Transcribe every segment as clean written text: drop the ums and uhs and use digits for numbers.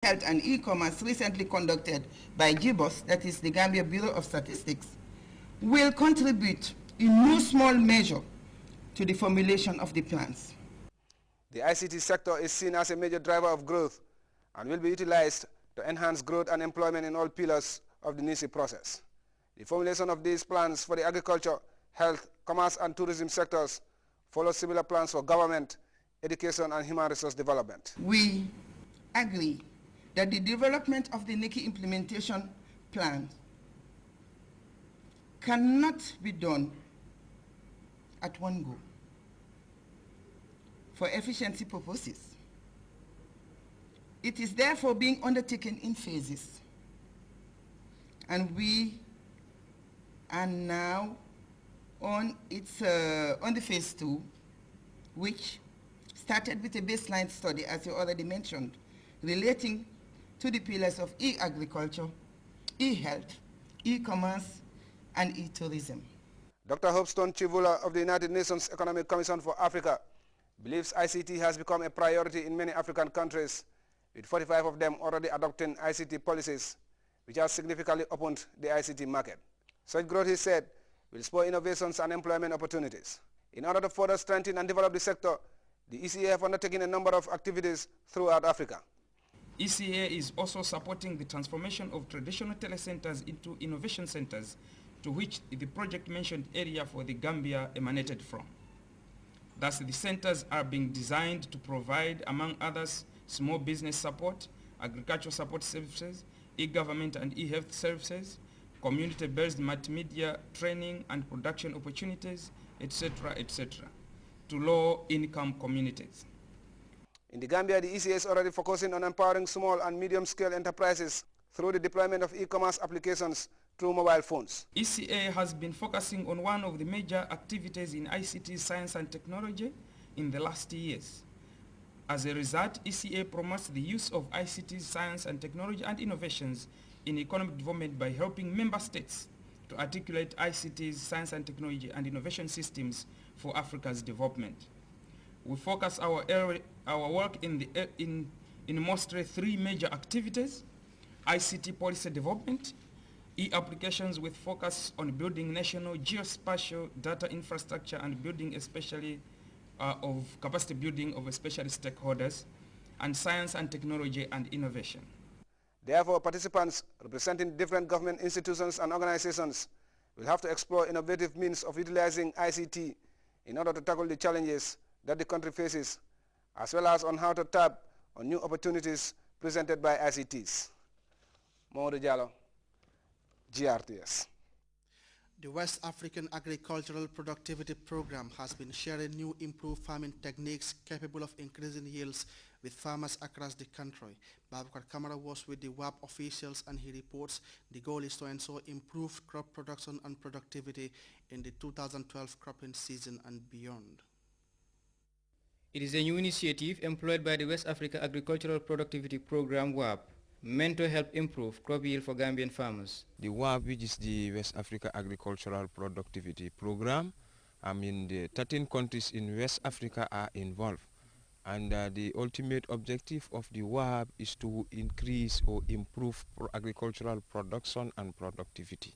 e-health and e-commerce recently conducted by GBOS, that is the Gambia Bureau of Statistics, will contribute in no small measure to the formulation of the plans. The ICT sector is seen as a major driver of growth and will be utilized to enhance growth and employment in all pillars of the NISI process. The formulation of these plans for the agriculture, health, commerce and tourism sectors follows similar plans for government, education and human resource development. We agree that the development of the NICI implementation plan cannot be done at one go for efficiency purposes. It is therefore being undertaken in phases, and we are now on the phase 2, which started with a baseline study, as you already mentioned, relating to the pillars of e-agriculture, e-health, e-commerce, and e-tourism. Dr. Hopestone Chivula of the United Nations Economic Commission for Africa believes ICT has become a priority in many African countries, with 45 of them already adopting ICT policies, which has significantly opened the ICT market. Such growth, he said, will spur innovations and employment opportunities. In order to further strengthen and develop the sector, the ECA have undertaken a number of activities throughout Africa. ECA is also supporting the transformation of traditional telecenters into innovation centers, to which the project mentioned area for the Gambia emanated from. Thus, the centers are being designed to provide, among others, small business support, agricultural support services, e-government and e-health services, community-based multimedia training and production opportunities, etc., to low-income communities. In the Gambia, the ECA is already focusing on empowering small and medium-scale enterprises through the deployment of e-commerce applications through mobile phones. ECA has been focusing on one of the major activities in ICT science and technology in the last years. As a result, ECA promotes the use of ICT science and technology and innovations in economic development by helping member states to articulate ICT science and technology and innovation systems for Africa's development. We focus our work in mostly 3 major activities: ICT policy development, e-applications with focus on building national geospatial data infrastructure and building especially of capacity building of especially stakeholders, and science and technology and innovation. Therefore, participants representing different government institutions and organizations will have to explore innovative means of utilizing ICT in order to tackle the challenges that the country faces, as well as on how to tap on new opportunities presented by ICTs. Mamadou Diallo, GRTS. The West African Agricultural Productivity Program has been sharing new improved farming techniques capable of increasing yields with farmers across the country. Babakar Kamara was with the WAP officials and he reports the goal is to ensure improved crop production and productivity in the 2012 cropping season and beyond. It is a new initiative employed by the West Africa Agricultural Productivity Program WAP, meant to help improve crop yield for Gambian farmers. The WAP, which is the West Africa Agricultural Productivity Program, the 13 countries in West Africa are involved. And the ultimate objective of the WAP is to increase or improve agricultural production and productivity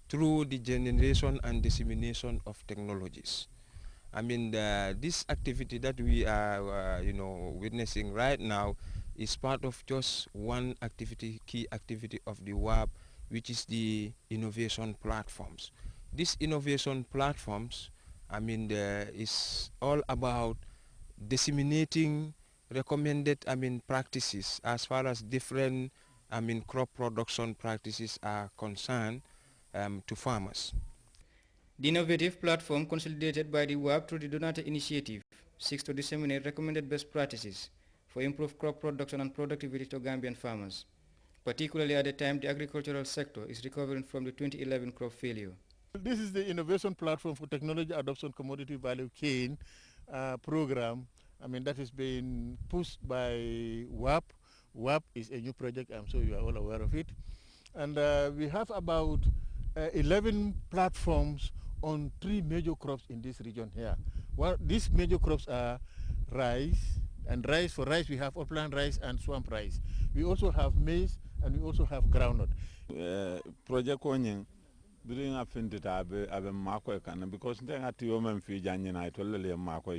through the generation and dissemination of technologies. This activity that we are, witnessing right now is part of just one activity, key activity of the WAP, which is the innovation platforms. These innovation platforms, is all about disseminating recommended, practices as far as different, crop production practices are concerned to farmers. The innovative platform consolidated by the WAP through the Donata Initiative seeks to disseminate recommended best practices for improved crop production and productivity to Gambian farmers, particularly at the time the agricultural sector is recovering from the 2011 crop failure. This is the innovation platform for technology adoption commodity value chain program. That is being pushed by WAP. WAP is a new project, I'm sure you are all aware of it. And we have about 11 platforms on 3 major crops in this region here. Well, these major crops are rice, And rice, for rice we have upland rice and swamp rice. We also have maize and we also have groundnut. Project Onying, during a fin it abe mako kana because they had to woman fi janyina it will mako.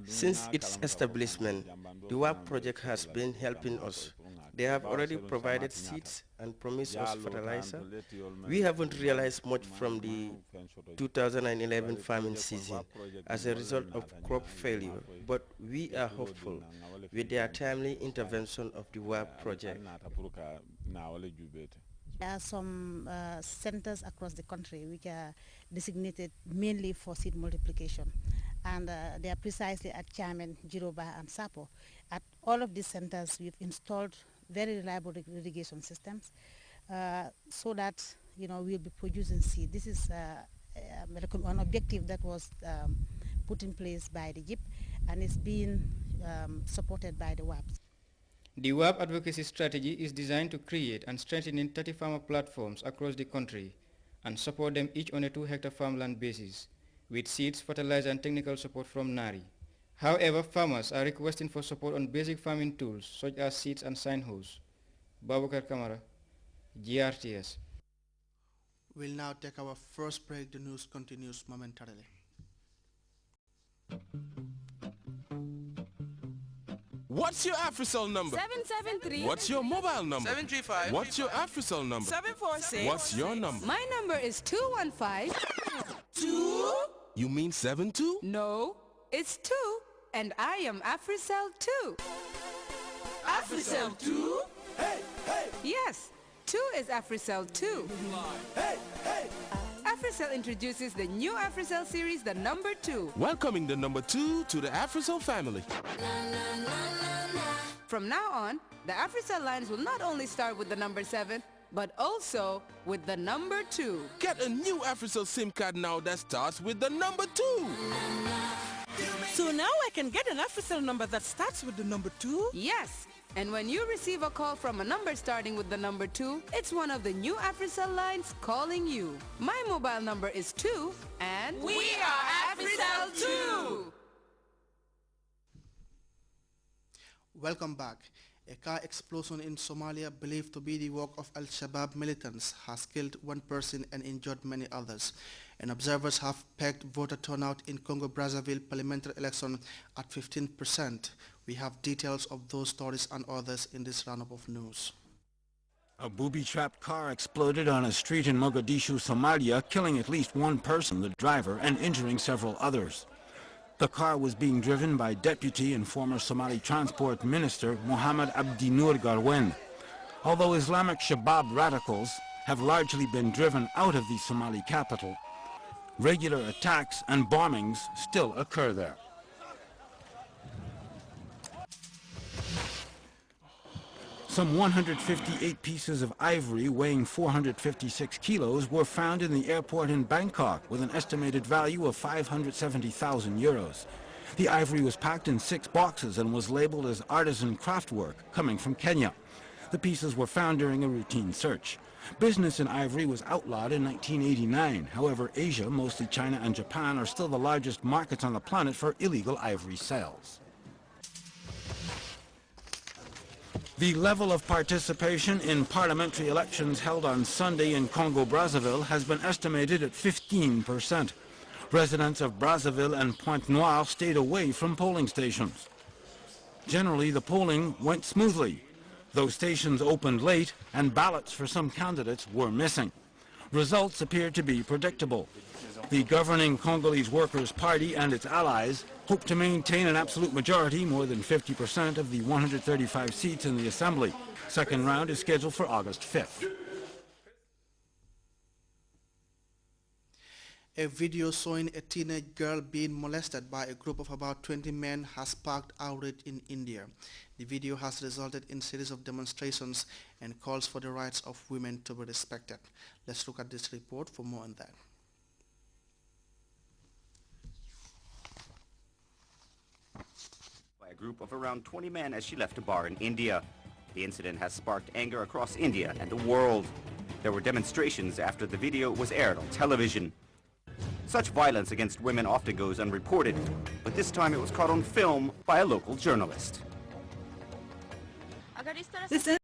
Since its establishment, the WAP project has been helping us. They have already provided seeds and promised us fertilizer. We haven't realized much from the 2011 farming season as a result of crop failure, but we are hopeful with their timely intervention of the WAP project. There are some centers across the country which are designated mainly for seed multiplication, and they are precisely at Chairman, Jiroba and Sapo. At all of these centers we've installed very reliable irrigation systems so that we'll be producing seed. This is an objective that was put in place by the JIP and is being supported by the WAPs. The WAP advocacy strategy is designed to create and strengthen 30 farmer platforms across the country and support them each on a 2-hectare farmland basis with seeds, fertilizer and technical support from NARI. However, farmers are requesting for support on basic farming tools such as seeds and signposts. Babukar Kamara, GRTS. We'll now take our first break. The news continues momentarily. What's your AfriCell number? 773. What's your mobile number? 735. What's your AfriCell number? 746. What's your number? My number is 215. 2? You mean 72? No, it's 2, and I am AfriCell 2. AfriCell 2? Hey, hey! Yes, 2 is AfriCell 2. Hey, hey! AfriCell introduces the new AfriCell series, the number 2. Welcoming the number 2 to the AfriCell family. From now on, the AfriCell lines will not only start with the number 7, but also with the number 2. Get a new AfriCell SIM card now that starts with the number 2. So now I can get an AfriCell number that starts with the number 2? Yes. And when you receive a call from a number starting with the number 2, it's one of the new AfriCell lines calling you. My mobile number is 2, and we are AfriCell 2! Welcome back. A car explosion in Somalia believed to be the work of Al-Shabaab militants has killed one person and injured many others. And observers have pegged voter turnout in Congo-Brazzaville parliamentary election at 15%. We have details of those stories and others in this roundup of news. A booby-trapped car exploded on a street in Mogadishu, Somalia, killing at least one person, the driver, and injuring several others. The car was being driven by Deputy and former Somali Transport Minister Mohammed Abdi Nur Garwen. Although Islamic Shabab radicals have largely been driven out of the Somali capital, regular attacks and bombings still occur there. Some 158 pieces of ivory weighing 456 kilos were found in the airport in Bangkok with an estimated value of 570,000 euros. The ivory was packed in 6 boxes and was labeled as artisan craftwork coming from Kenya. The pieces were found during a routine search. Business in ivory was outlawed in 1989. However, Asia, mostly China and Japan, are still the largest markets on the planet for illegal ivory sales. The level of participation in parliamentary elections held on Sunday in Congo-Brazzaville has been estimated at 15%. Residents of Brazzaville and Pointe-Noire stayed away from polling stations. Generally, the polling went smoothly, though stations opened late and ballots for some candidates were missing. Results appeared to be predictable. The governing Congolese Workers' Party and its allies hope to maintain an absolute majority, more than 50% of the 135 seats in the assembly. Second round is scheduled for August 5th. A video showing a teenage girl being molested by a group of about 20 men has sparked outrage in India. The video has resulted in a series of demonstrations and calls for the rights of women to be respected. Let's look at this report for more on that. By a group of around 20 men as she left a bar in India. The incident has sparked anger across India and the world. There were demonstrations after the video was aired on television. Such violence against women often goes unreported, but this time it was caught on film by a local journalist. This